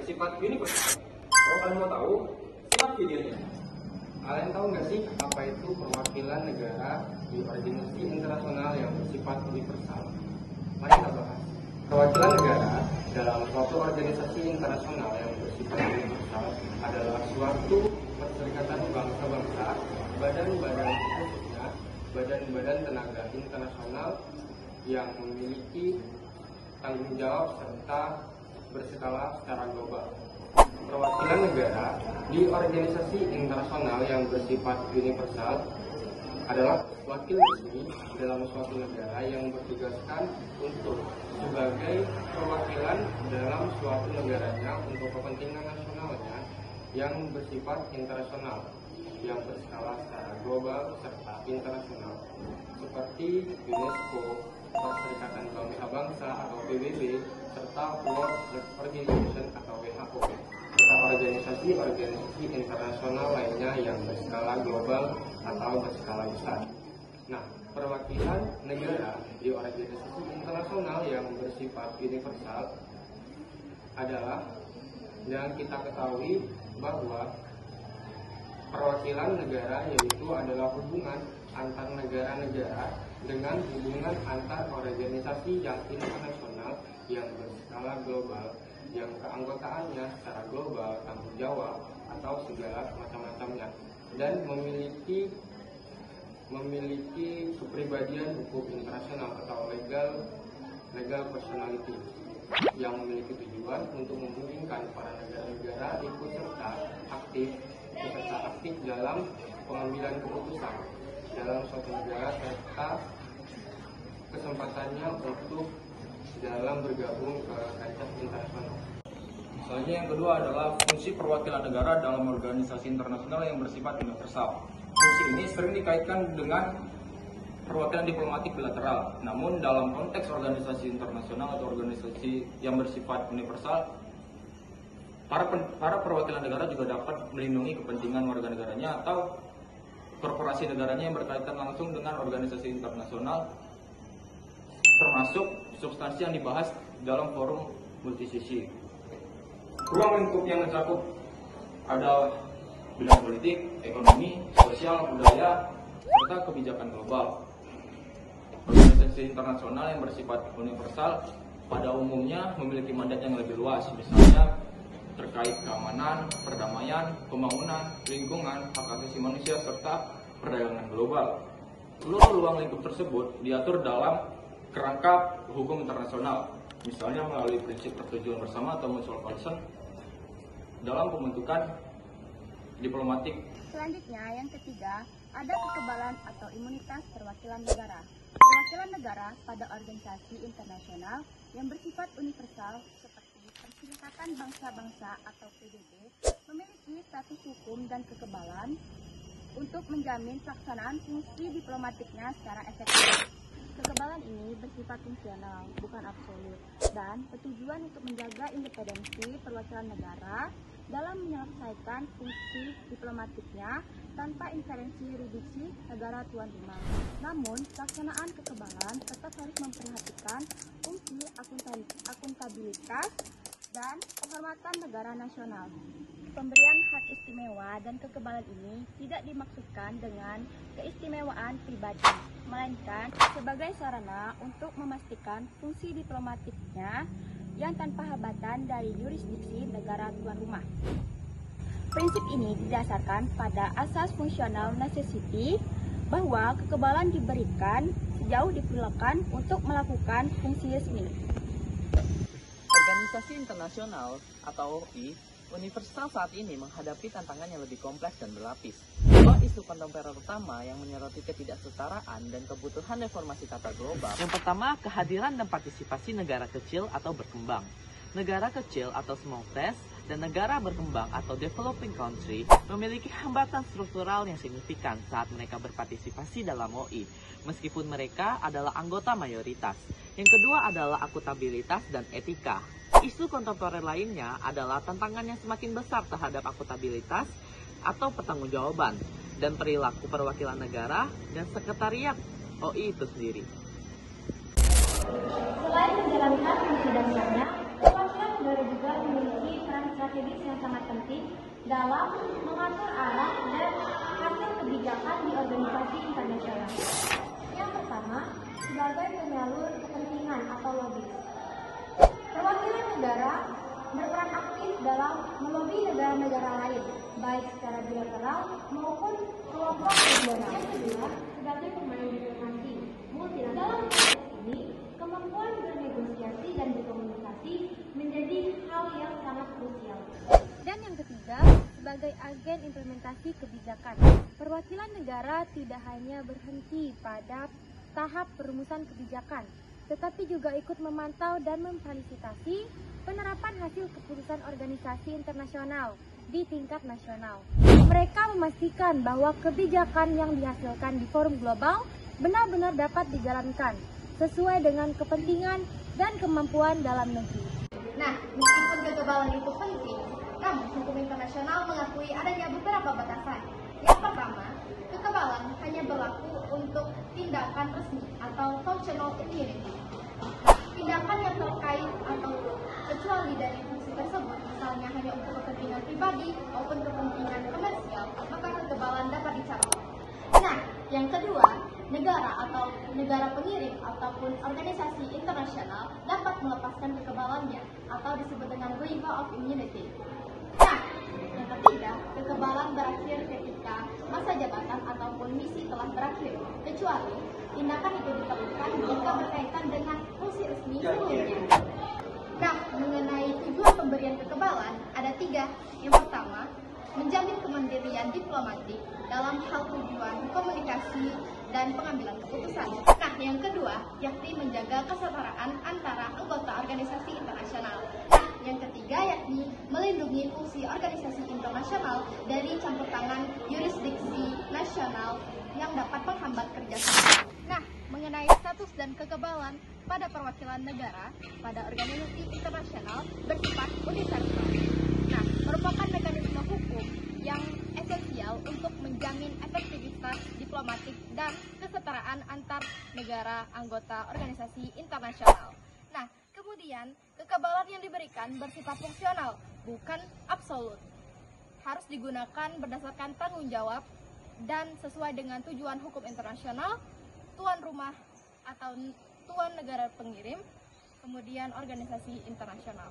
bersifat universal. Kalau kalian mau tahu, simak videonya. Kalian tahu nggak sih apa itu perwakilan negara di organisasi internasional yang bersifat universal? Mari kita bahas. Perwakilan negara dalam suatu organisasi internasional yang bersifat universal adalah suatu perserikatan bangsa-bangsa, badan-badan khususnya badan-badan tenaga internasional yang memiliki tanggung jawab serta berskala secara global. Perwakilan negara di organisasi internasional yang bersifat universal adalah wakil resmi dalam suatu negara yang bertugaskan untuk sebagai perwakilan dalam suatu negaranya untuk kepentingan nasionalnya yang bersifat internasional, yang berskala secara global serta internasional, seperti UNESCO, Perserikatan Bangsa-Bangsa atau PBB, serta World Health Organization atau WHO, serta organisasi-organisasi internasional lainnya yang berskala global atau berskala besar. Nah, perwakilan negara di organisasi internasional yang bersifat universal adalah, yang kita ketahui bahwa perwakilan negara yaitu adalah hubungan antar negara-negara dengan hubungan antar organisasi yang internasional yang berskala global, yang keanggotaannya secara global, tanggung jawab atau segala macam-macamnya, dan memiliki kepribadian hukum internasional atau legal personality yang memiliki tujuan untuk memungkinkan para negara-negara ikut serta aktif dalam pengambilan keputusan dalam suatu negara serta kesempatannya untuk dalam bergabung ke kancah internasional. Selanjutnya yang kedua adalah fungsi perwakilan negara dalam organisasi internasional yang bersifat universal. Fungsi ini sering dikaitkan dengan perwakilan diplomatik bilateral. Namun dalam konteks organisasi internasional atau organisasi yang bersifat universal, para perwakilan negara juga dapat melindungi kepentingan warga negaranya atau korporasi negaranya yang berkaitan langsung dengan organisasi internasional, termasuk substansi yang dibahas dalam forum multisisi. Ruang lingkup yang mencakup ada bidang politik, ekonomi, sosial, budaya, serta kebijakan global. Organisasi internasional yang bersifat universal pada umumnya memiliki mandat yang lebih luas, misalnya terkait keamanan, perdamaian, pembangunan, lingkungan, hak asasi manusia, serta perdagangan global. Seluruh ruang lingkup tersebut diatur dalam kerangka hukum internasional, misalnya melalui prinsip persetujuan bersama atau mutual consent dalam pembentukan diplomatik. Selanjutnya, yang ketiga, ada kekebalan atau imunitas perwakilan negara. Perwakilan negara pada organisasi internasional yang bersifat universal seperti Perserikatan Bangsa-Bangsa atau PBB memiliki status hukum dan kekebalan untuk menjamin pelaksanaan fungsi diplomatiknya secara efektif. Kekebalan ini bersifat fungsional, bukan absolut, dan bertujuan untuk menjaga independensi perwakilan negara dalam menyelesaikan fungsi diplomatiknya tanpa intervensi yurisdiksi negara tuan rumah. Namun, pelaksanaan kekebalan tetap harus memperhatikan fungsi akuntabilitas dan penghormatan negara nasional. Pemberian hak istimewa dan kekebalan ini tidak dimaksudkan dengan keistimewaan pribadi, melainkan sebagai sarana untuk memastikan fungsi diplomatiknya yang tanpa hambatan dari yurisdiksi negara tuan rumah. Prinsip ini didasarkan pada asas fungsional necessity bahwa kekebalan diberikan sejauh diperlukan untuk melakukan fungsi resmi. Organisasi internasional atau OI universal saat ini menghadapi tantangan yang lebih kompleks dan berlapis. Dua isu kontemporer utama yang menyoroti ketidaksetaraan dan kebutuhan reformasi tata global. Yang pertama, kehadiran dan partisipasi negara kecil atau berkembang. Negara kecil atau small states dan negara berkembang atau developing country memiliki hambatan struktural yang signifikan saat mereka berpartisipasi dalam OI, meskipun mereka adalah anggota mayoritas. Yang kedua adalah akuntabilitas dan etika. Isu kontemporer lainnya adalah tantangan yang semakin besar terhadap akuntabilitas atau pertanggungjawaban dan perilaku perwakilan negara dan sekretariat OI itu sendiri. Selain menjalankan fungsi dasarnya, perwakilan negara juga memiliki peran strategis yang sangat penting dalam mengatur arah dan hasil kebijakan di organisasi internasional. Yang pertama, sebagai penyalur kepentingan atau lobby. Perwakilan negara berperan aktif dalam melobi negara-negara lain, baik secara bilateral maupun kelompok regional. Yang kedua, sebagai pemain diplomasi multilateral. Dalam konteks ini, kemampuan bernegosiasi dan berkomunikasi menjadi hal yang sangat krusial. Dan yang ketiga, sebagai agen implementasi kebijakan. Perwakilan negara tidak hanya berhenti pada tahap perumusan kebijakan, tetapi juga ikut memantau dan memfasilitasi penerapan hasil keputusan organisasi internasional di tingkat nasional. Mereka memastikan bahwa kebijakan yang dihasilkan di forum global benar-benar dapat dijalankan sesuai dengan kepentingan dan kemampuan dalam negeri. Nah, meskipun kekebalan itu penting, namun hukum internasional mengakui adanya beberapa batasan. Yang pertama, kekebalan hanya berlaku untuk tindakan resmi atau functional immunity. Tindakan yang terkait atau kecuali dari fungsi tersebut, misalnya hanya untuk kepentingan pribadi maupun kepentingan komersial, maka kekebalan dapat dicabut. Nah, yang kedua, negara atau negara pengirim ataupun organisasi internasional dapat melepaskan kekebalannya atau disebut dengan waiver of immunity. Nah, yang ketiga, kekebalan berakhir ketika masa jabatan ataupun misi telah berakhir, kecuali tindakan itu diperlukan jika berkaitan dengan fungsi resmi sebelumnya. Nah, mengenai tujuan pemberian kekebalan, ada 3. Yang pertama, menjamin kemandirian diplomatik dalam hal tujuan komunikasi dan pengambilan keputusan. Nah, yang kedua, yakni menjaga kesetaraan antara anggota organisasi internasional. Nah, yang ketiga, yakni melindungi fungsi organisasi internasional dari campur tangan yurisdiksi nasional yang dapat menghambat kerjasama. Nah, mengenai status dan kekebalan pada perwakilan negara pada organisasi internasional bersifat universal. Nah, merupakan mekanisme hukum yang esensial untuk menjamin efektivitas diplomatik dan kesetaraan antar negara anggota organisasi internasional. Nah, kemudian kekebalan yang diberikan bersifat fungsional, bukan absolut. Harus digunakan berdasarkan tanggung jawab dan sesuai dengan tujuan hukum internasional, tuan rumah atau tuan negara pengirim, kemudian organisasi internasional.